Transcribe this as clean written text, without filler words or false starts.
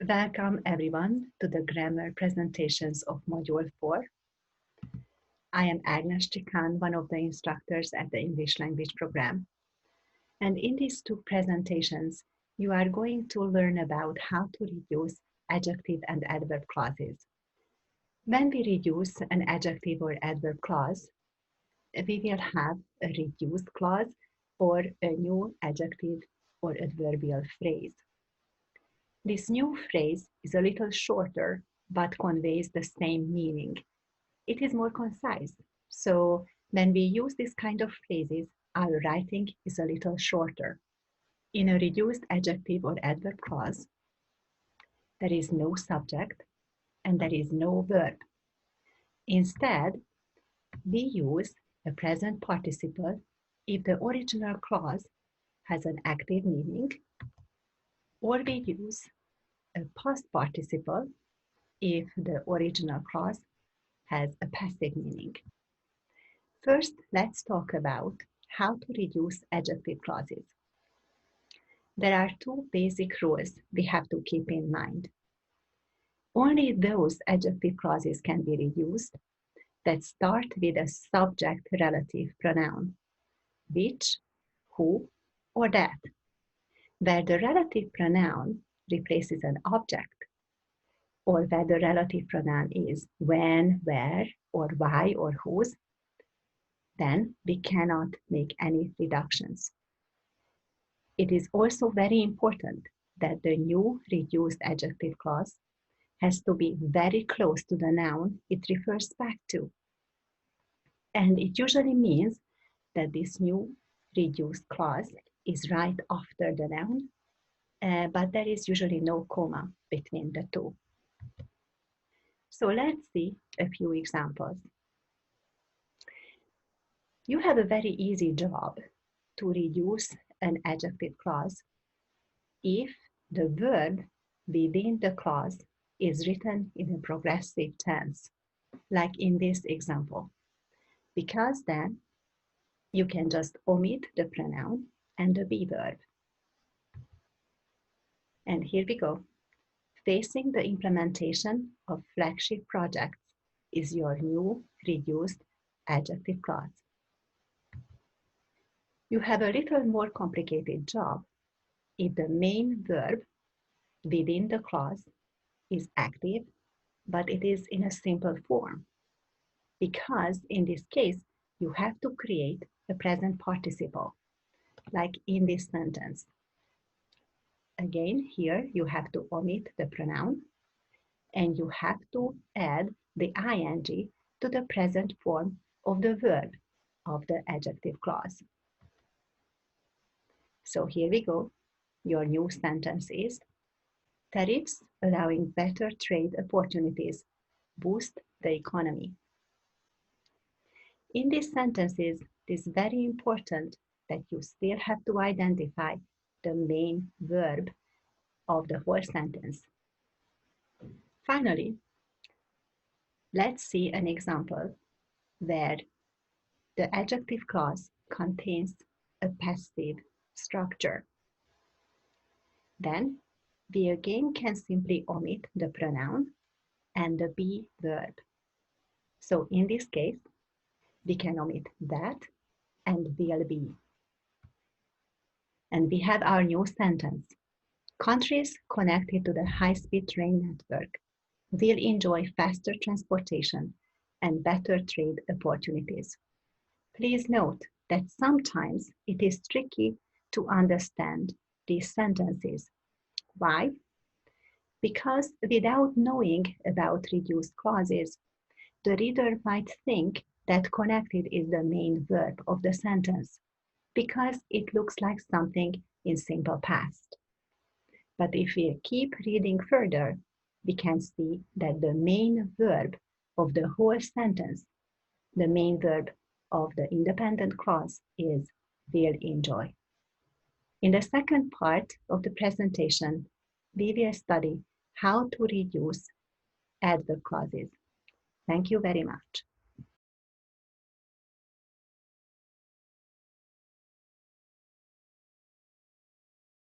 Welcome everyone to the grammar presentations of Module 4. I am Agnes Chikan, one of the instructors at the English language program. And in these two presentations, you are going to learn about how to reduce adjective and adverb clauses. When we reduce an adjective or adverb clause, we will have a reduced clause or a new adjective or adverbial phrase. This new phrase is a little shorter, but conveys the same meaning. It is more concise. So when we use this kind of phrases, our writing is a little shorter. In a reduced adjective or adverb clause, there is no subject and there is no verb. Instead, we use a present participle if the original clause has an active meaning, or we use a past participle if the original clause has a passive meaning. First, let's talk about how to reduce adjective clauses. There are two basic rules we have to keep in mind. Only those adjective clauses can be reduced that start with a subject relative pronoun, which, who, or that, where the relative pronoun replaces an object, or where the relative pronoun is when, where, or why, or whose, then we cannot make any reductions. It is also very important that the new reduced adjective clause has to be very close to the noun it refers back to. And it usually means that this new reduced clause is right after the noun, but there is usually no comma between the two. So let's see a few examples. You have a very easy job to reduce an adjective clause if the verb within the clause is written in a progressive tense, like in this example, because then you can just omit the pronoun and the be verb. And here we go. Facing the implementation of flagship projects is your new reduced adjective clause. You have a little more complicated job if the main verb within the clause is active, but it is in a simple form, because in this case, you have to create a present participle, like in this sentence. Again, here you have to omit the pronoun, and you have to add the ing to the present form of the verb of the adjective clause. So here we go. Your new sentence is, tariffs allowing better trade opportunities boost the economy. In these sentences, it is very important that you still have to identify the main verb of the whole sentence. Finally, let's see an example where the adjective clause contains a passive structure. Then we again can simply omit the pronoun and the be verb. So in this case, we can omit that and will be. And we have our new sentence. Countries connected to the high-speed train network will enjoy faster transportation and better trade opportunities. Please note that sometimes it is tricky to understand these sentences. Why? Because without knowing about reduced clauses, the reader might think that connected is the main verb of the sentence, because it looks like something in simple past. But if we keep reading further, we can see that the main verb of the whole sentence, the main verb of the independent clause is will enjoy. In the second part of the presentation, we will study how to reduce adverb clauses. Thank you very much.